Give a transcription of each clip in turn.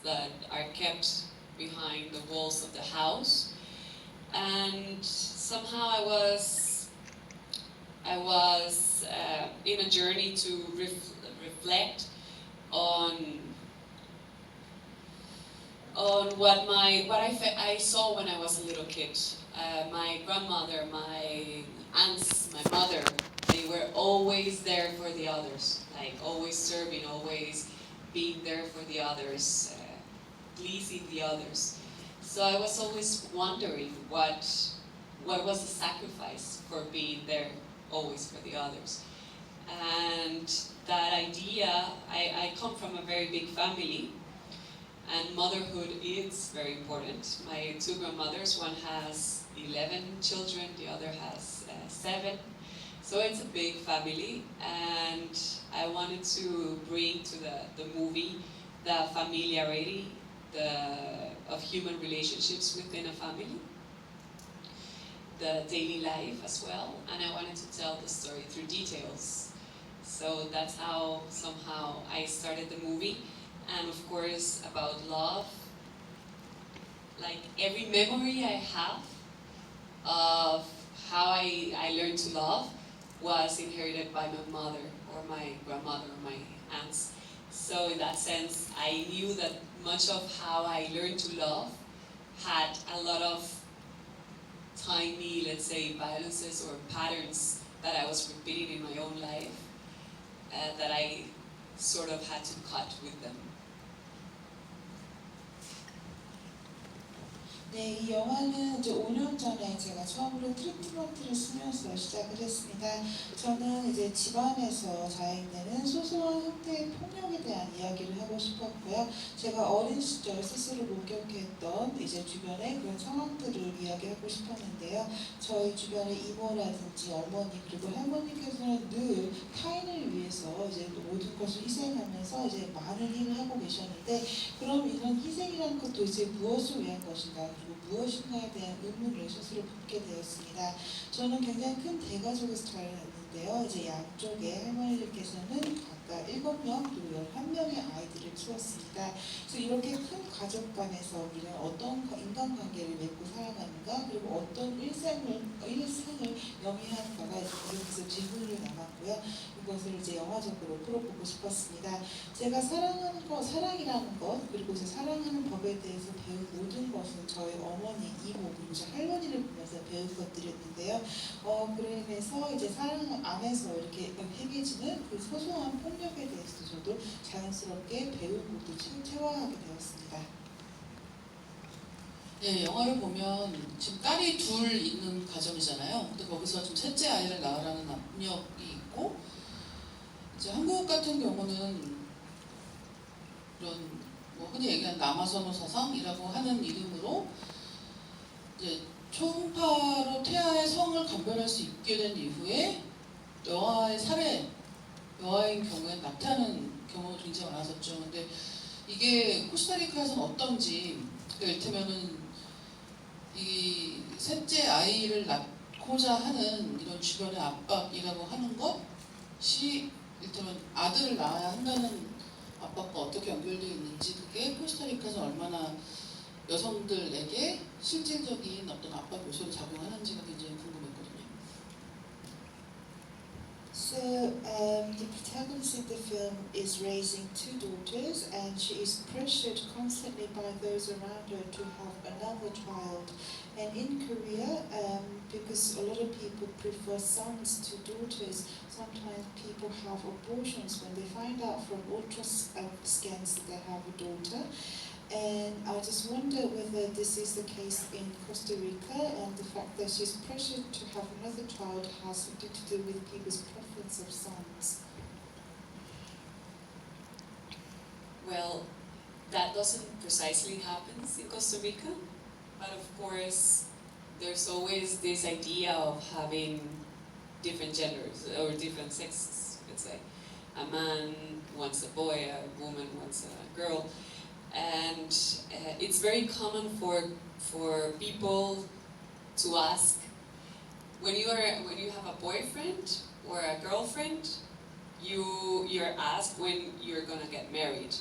that are kept behind the walls of the house. And somehow I was in a journey to reflect on what I saw when I was a little kid. My grandmother, my aunts, my mother, they were always there for the others, like always serving, always being there for the others, pleasing the others. So I was always wondering what was the sacrifice for being there always for the others. And that idea, I come from a very big family, and motherhood is very important. My two grandmothers, one has 11 children, the other has 7. So it's a big family, and I wanted to bring to the movie the familiarity of human relationships within a family, the daily life as well, and I wanted to tell the story through details. So that's how somehow I started the movie. And of course about love, like every memory I have of how I learned to love was inherited by my mother or my grandmother or my aunts. So in that sense, I knew that much of how I learned to love had a lot of tiny, let's say, violences or patterns that I was repeating in my own life that I sort of had to cut with them. 네, 이 영화는 이제 5년 전에 제가 처음으로 트리트먼트를 쓰면서 시작을 했습니다. 저는 이제 집안에서 자행되는 소소한 형태의 폭력에 대한 이야기를 하고 싶었고요. 제가 어린 시절 스스로 목격했던 이제 주변의 그런 상황들을 이야기하고 싶었는데요. 저희 주변의 이모라든지 어머니 그리고 할머니께서는 늘 타인을 위해서 이제 모든 것을 희생하면서 이제 많은 일을 하고 계셨는데, 그럼 이런 희생이라는 것도 이제 무엇을 위한 것인가? 무엇인가에 대한 의문을 스스로 품게 되었습니다. 저는 굉장히 큰 대가족에서 자랐는데요. 이제 양쪽의 할머니들께서는 각각 7명 그리고 11명의 아이들을 키웠습니다. 그래서 이렇게 큰 가족 간에서 우리는 어떤 인간관계를 맺고 살아가는가, 그리고 어떤 일상을 영위하는가가 계속해서 질문으로 남았고요. 이것을 이제 영화적으로 풀어보고 싶었습니다. 제가 사랑하는 것, 사랑이라는 것, 그리고 제 사랑하는 법에 대해서 배운 모든 것은 저희 어머니, 이모, 그리고 제 할머니를 보면서 배운 것들이었는데요. 그러면서 이제 사랑 안에서 이렇게 행해지는 그 소소한 폭력에 대해서 저도 자연스럽게 배우고 또 체화하게 되었습니다. 네, 영화를 보면 지금 딸이 둘 있는 가정이잖아요. 근데 거기서 좀 셋째 아이를 낳으라는 압력이 있고, 이제 한국 같은 경우는 이런 뭐 흔히 얘기하는 남아선호 사상이라고 하는 이름으로 이제 초음파로 태아의 성을 감별할 수 있게 된 이후에 여아의 살해, 여아인 경우에 낙태하는 경우도 굉장히 많았었죠. 근데 이게 코스타리카에서는 어떤지, 그러니까 이를테면은 이 셋째 아이를 낳고자 하는 이런 주변의 압박이라고 하는 것이 이를테면 아들을 낳아야 한다는 압박과 어떻게 연결되어 있는지, 그게 코스타리카에서 얼마나 여성들에게 실질적인 어떤 압박 요소로 작용하는지가 굉장히 궁금했거든요. So the protagonist of the film is raising 2 daughters, and she is pressured constantly by those around her to have another child. And in Korea, because a lot of people prefer sons to daughters, sometimes people have abortions when they find out from ultrascans that they have a daughter. And I just wonder whether this is the case in Costa Rica, and the fact that she's pressured to have another child has something to do with people's preference of sons. Well, that doesn't precisely happen in Costa Rica, but of course there's always this idea of having different genders or different sexes. It's like a man wants a boy, a woman wants a girl. And it's very common for people to ask, when you have a boyfriend or a girlfriend, you're asked when you're gonna get married.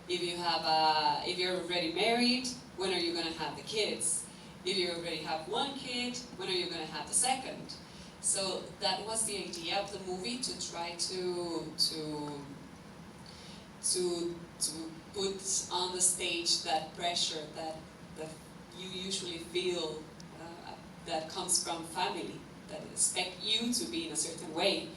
If you're already married, when are you going to have the kids? If you already have one kid, when are you going to have the second? So that was the idea of the movie, to try to put on the stage that pressure that you usually feel that comes from family, that expect you to be in a certain way.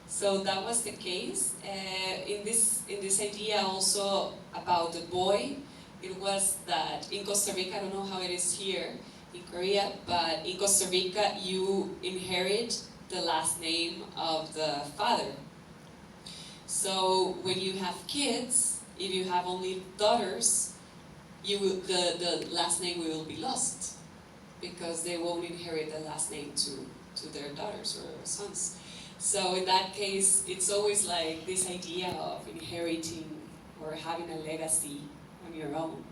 So that was the case. In this idea also about the boy, it was that in Costa Rica, I don't know how it is here in Korea, but in Costa Rica you inherit the last name of the father. So when you have kids, if you have only daughters, the last name will be lost, because they won't inherit the last name to their daughters or sons. So in that case, it's always like this idea of inheriting or having a legacy on your own.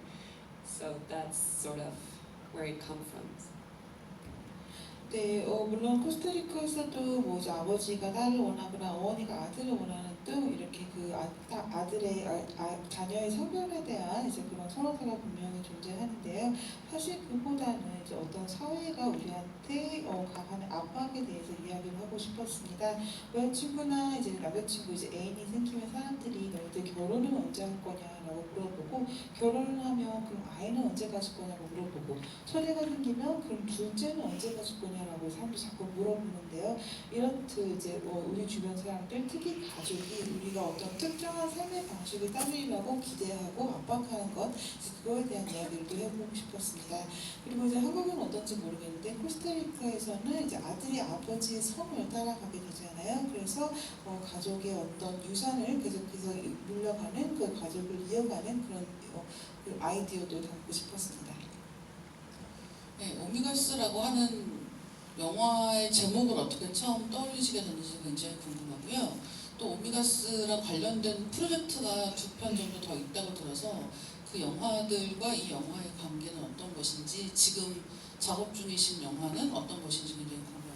So that's sort of where it comes from. 네, 물론 코스타리카에서도 뭐 이제 아버지가 딸을 원하거나 어머니가 아들을 원하는 또 이렇게 그 아들의 자녀의 성별에 대한 이제 그런 선호사가 분명히 존재하는데요. 사실 그보다는 이제 어떤 사회가 우리한테 가하는 압박에 대해서 이야기를 하고 싶었습니다. 여자친구나 이제 남자친구 이제 애인이 생기면 사람들이 너희들 결혼은 언제 할 거냐라고 물어보고, 결혼을 하면 그럼 아이는 언제 가질 거냐고 물어보고, 처제가 생기면 그럼 둘째는 언제 가질 거냐라고 사람들이 자꾸 물어보는데요. 이렇듯 이제 우리 주변 사람들, 특히 가족이 우리가 어떤 특정한 삶의 방식을 따르려고 기대하고 압박하는 것, 그거에 대한 이야기를 또 해보고 싶었습니다. 그리고 이제 한국은 어떤지 모르겠는데 코스타리카에서는 이제 아들이 아버지의 성을 따라가게 되잖아요. 그래서 가족의 어떤 유산을 계속해서 물려가는, 그 가족을 이어가는 그런 그 아이디어도 담고 싶었습니다. 네, 오미가스라고 하는 영화의 제목을 어떻게 처음 떠올리시게 됐는지 굉장히 궁금하고요. 또 오미가스랑 관련된 프로젝트가 2편 정도 더 있다고 들어서 그 영화들과 이 영화의 관계는 어떤 것인지, 지금 작업 중이신 영화는 어떤 것인지 굉장히 궁금합니다.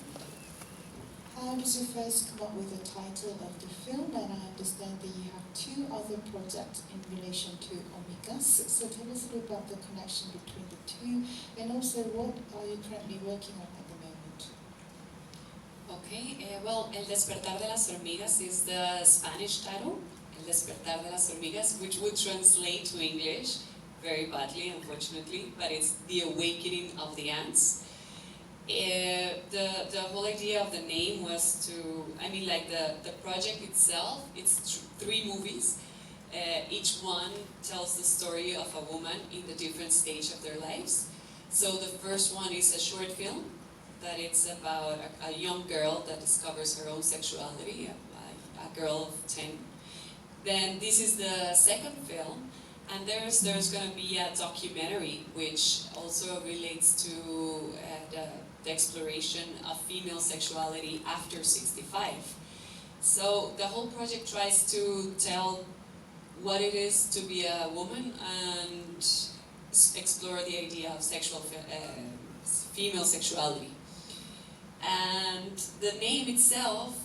How did you first come up with the title of the film? And I understand that you have 2 other projects in relation to Omigas. So tell us a little about the connection between the 2, and also what are you currently working on at the moment? Okay, well, El Despertar de las Hormigas is the Spanish title, El Despertar de las Hormigas, which would translate to English very badly, unfortunately, but it's The Awakening of the Ants. The whole idea of the name was to, I mean, like the project itself, it's 3 movies. Each one tells the story of a woman in the different stage of their lives. So the first one is a short film that it's about a young girl that discovers her own sexuality, a girl of 10. Then this is the second film, and there's going to be a documentary which also relates to the exploration of female sexuality after 65. So the whole project tries to tell what it is to be a woman and explore the idea of female sexuality. And the name itself,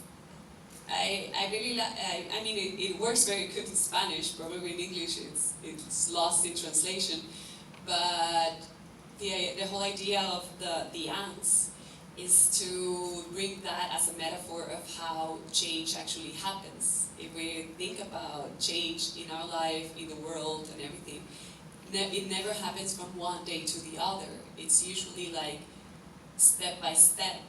I really like. I mean, it works very good in Spanish. Probably in English, it's lost in translation. But the whole idea of the ants is to bring that as a metaphor of how change actually happens. If we think about change in our life, in the world, and everything, it never happens from one day to the other. It's usually like step by step,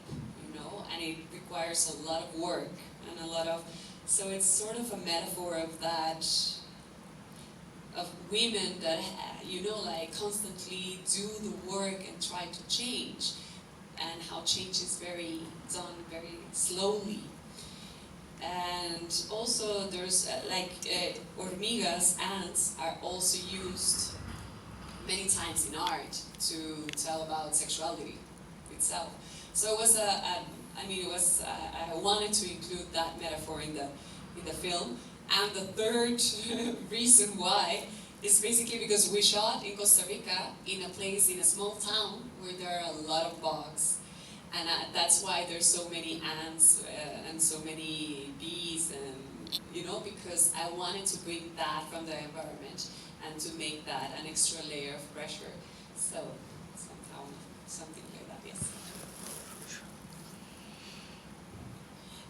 you know, and it requires a lot of work and a lot of. So it's sort of a metaphor of that, of women that, you know, like constantly do the work and try to change, and how change is done very slowly. And also there's hormigas, ants, are also used many times in art to tell about sexuality itself. So it was I wanted to include that metaphor in the film. And the third reason why is basically because we shot in Costa Rica in a small town where there are a lot of bugs. And that's why there's so many ants and so many bees and you know, because I wanted to bring that from the environment and to make that an extra layer of pressure. So somehow something like that, yes.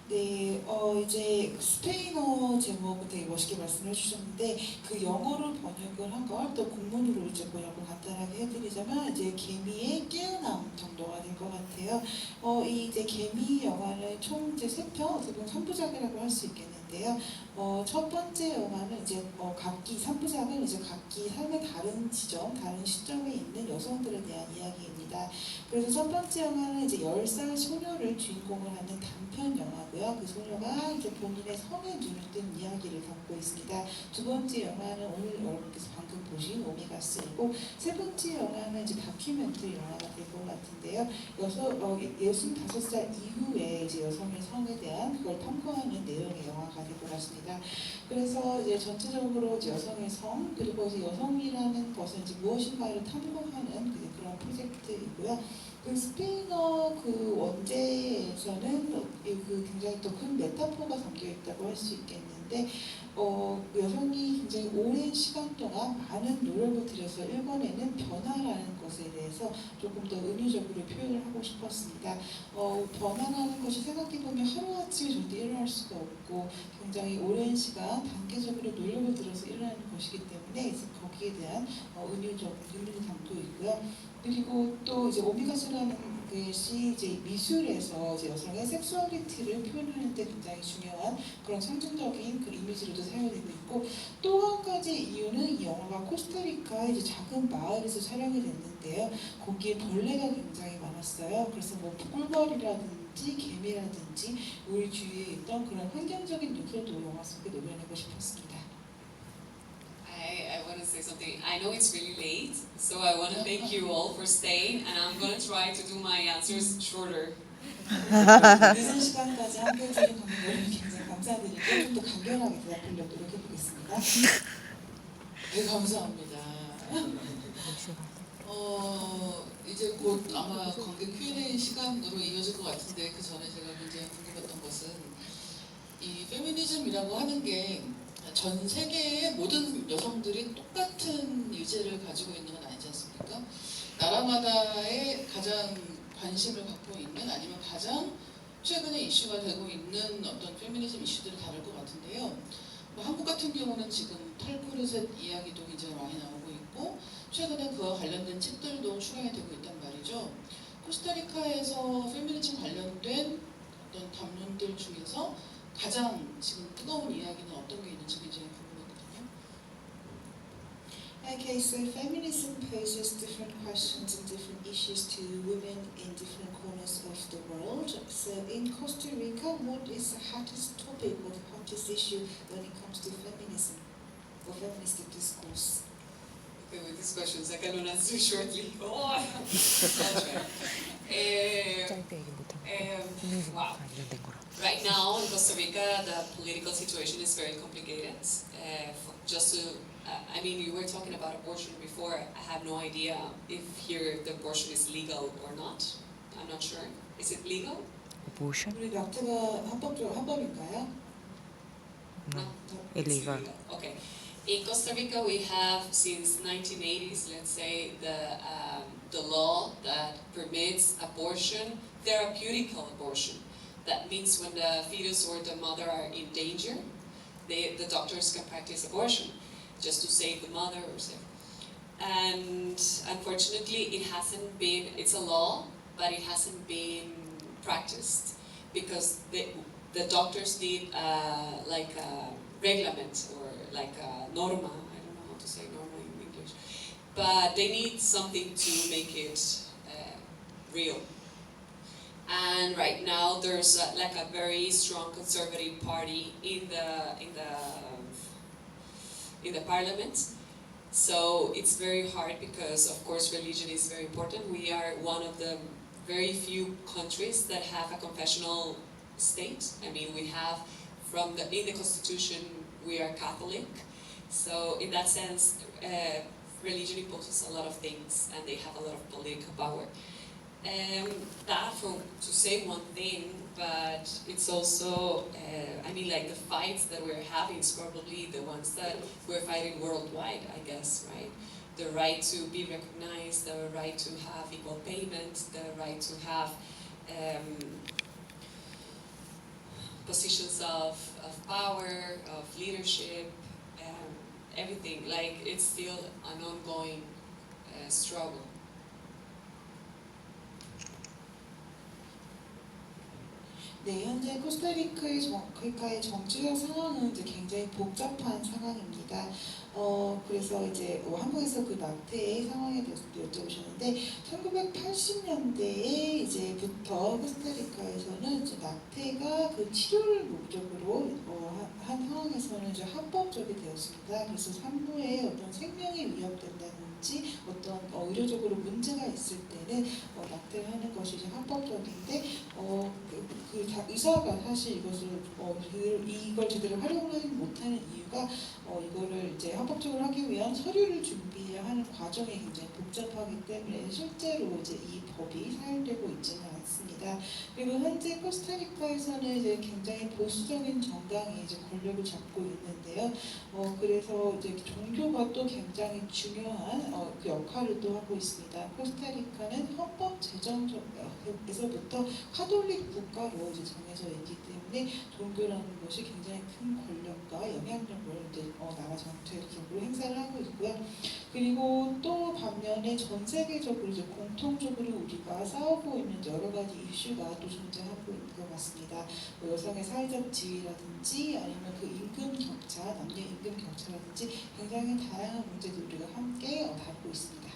네, 이제 스페인어 제목은 되게 멋있게 말씀해 주셨는데 그 영어로 번역을 한 걸 또 공문으로 이제 번역을 간단하게 해드리자면 이제 개미의 깨어남 정도가 될 것 같아요. 이 이제 개미 영화는 총 이제 3편, 어떻게 보면 3부작이라고 할 수 있겠는데요. 첫 번째 영화는 이제 각기 3부작은 이제 각기 삶의 다른 지점, 다른 시점에 있는 여성들에 대한 이야기입니다. 그래서 첫 번째 영화는 이제 10살 소녀를 주인공을 하는 단편 영화고요. 그 소녀가 이제 본인의 성에 눈을 뜬 이야기를 담고 있습니다. 두 번째 영화는 오늘 여러분께서 방금 보신 오미가스이고 세 번째 영화는 이제 다큐멘터리 영화가 될 것 같은데요. 65살 이후에 이제 여성의 성에 대한 그걸 탐구하는 내용의 영화가 될 것 같습니다. 그래서 이제 전체적으로 이제 여성의 성 그리고 이제 여성이라는 것은 이제 무엇인가를 탐구하는 그런 프로젝트이고요. 그 스페인어 그 원제에서는 그 굉장히 또 큰 메타포가 담겨 있다고 할 수 있겠는데 여성이 굉장히 오랜 시간 동안 많은 노력을 들여서 읽어내는 변화라는 것에 대해서 조금 더 은유적으로 표현을 하고 싶었습니다. 변화라는 것이 생각해보면 하루아침에 절대 일어날 수가 없고 굉장히 오랜 시간 단계적으로 노력을 들여서 일어나는 것이기 때문에 이제 거기에 대한 은유를 담고 있고요. 그리고 또 이제 오미가스라는 것이 이제 미술에서 이제 여성의 섹슈얼리티를 표현하는 데 굉장히 중요한 그런 상징적인 그 이미지로도 사용되고 있고 또 한 가지 이유는 이 영화가 코스타리카의 이제 작은 마을에서 촬영이 됐는데요. 거기에 벌레가 굉장히 많았어요. 그래서 뭐 꿀벌이라든지 개미라든지 우리 주위에 있던 그런 환경적인 요소도 영화 속에 녹여내고 싶었습니다. I want to say something. I know it's really late, so I want to thank you all for staying, and I'm going to try to do my answers shorter. 늦은 시간까지 함께 해주신 관객 굉장히 감사드리고 좀 더 간결하게 대답하려고 노력해보겠습니다. 네, 감사합니다. 이제 곧 아마 관객 Q&A 시간으로 이어질 것 같은데 그 전에 제가 굉장히 궁금했던 것은 이 페미니즘이라고 하는 게 전 세계의 모든 여성들이 똑같은 의제를 가지고 있는 건 아니지 않습니까? 나라마다의 가장 관심을 갖고 있는 아니면 가장 최근에 이슈가 되고 있는 어떤 페미니즘 이슈들이 다를 것 같은데요. 한국 같은 경우는 지금 탈코르셋 이야기도 굉장히 많이 나오고 있고 최근에 그와 관련된 책들도 출간이 되고 있단 말이죠. 코스타리카에서 페미니즘 관련된 어떤 담론들 중에서 가장 지금 뜨거운 이야기는 어떤 게 있는지 굉장히 궁금했거든요. Okay, so feminism poses different questions and different issues to women in different corners of the world. So in Costa Rica, what is the hottest topic or the hottest issue when it comes to feminism or feministic discourse? Okay, with these questions, I cannot answer shortly. Oh, wow. Right now in Costa Rica, the political situation is very complicated. I mean, you were talking about abortion before. I have no idea if here the abortion is legal or not. I'm not sure. Is it legal? Abortion? 우리 낙태가 합법인가요? No, It's illegal. Okay. In Costa Rica, we have since 1980s, let's say, the law that permits abortion, therapeutical abortion. That means when the fetus or the mother are in danger, the doctors can practice abortion just to save the mother or save. And unfortunately, it's a law, but it hasn't been practiced because the doctors need like a reglement or like a norma. I don't know how to say norma in English, but they need something to make it real. And right now there's like a very strong conservative party in the parliament. So it's very hard because of course religion is very important. We are one of the very few countries that have a confessional state. I mean, we have in the constitution we are Catholic. So in that sense, religion imposes a lot of things and they have a lot of political power. That for to say one thing, but it's also, I mean, like the fights that we're having is probably the ones that we're fighting worldwide, I guess, right? The right to be recognized, the right to have equal payment, the right to have positions of power, of leadership, everything. Like it's still an ongoing struggle. 네, 현재 코스타리카의 정치적 상황은 이제 굉장히 복잡한 상황입니다. 그래서 이제 한국에서 그 낙태의 상황에 대해서 여쭤보셨는데 1980년대에 이제부터 코스타리카에서는 이제 낙태가 그 치료를 목적으로 한 상황에서는 이제 합법적이 되었습니다. 그래서 산모의 어떤 생명이 위협된다든지 어떤 의료적으로 문제가 있을 때는 낙태를 하는 것이 이제 합법적인데 의사가 사실 이걸 제대로 활용을 하지 못하는 이유가 이거를 이제 합법적으로 하기 위한 서류를 준비해야 하는 과정이 굉장히 복잡하기 때문에 실제로 이제 이 법이 사용되고 있지는 않습니다. 그리고 현재 코스타리카에서는 이제 굉장히 보수적인 정당이 이제 권력을 잡고 있는데요. 그래서 이제 종교가 또 굉장히 중요한 그 역할을 또 하고 있습니다. 코스타리카는 헌법 제정에서부터 카톨릭 국가로 이제 정해져 있기 때문에 종교라는 것이 굉장히 큰 권력과 영향력을 이제 나라 전체적으로 행사를 하고 있고요. 그리고 또 반면에 전 세계적으로 이제 공통적으로 우리가 싸우고 있는 여러 가지 이슈가 또 존재하고 있는 것 같습니다. 여성의 사회적 지위라든지 아니면 그 임금 격차, 남녀 임금 격차라든지 굉장히 다양한 문제들 우리가 함께 다루고 있습니다.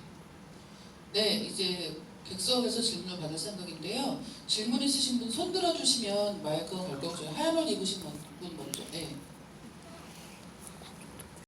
네, 이제 객석에서 질문을 받을 생각인데요. 질문 있으신 분 손 들어주시면 마이크가 걸 거고요. 하얀 옷 입으신 분 먼저.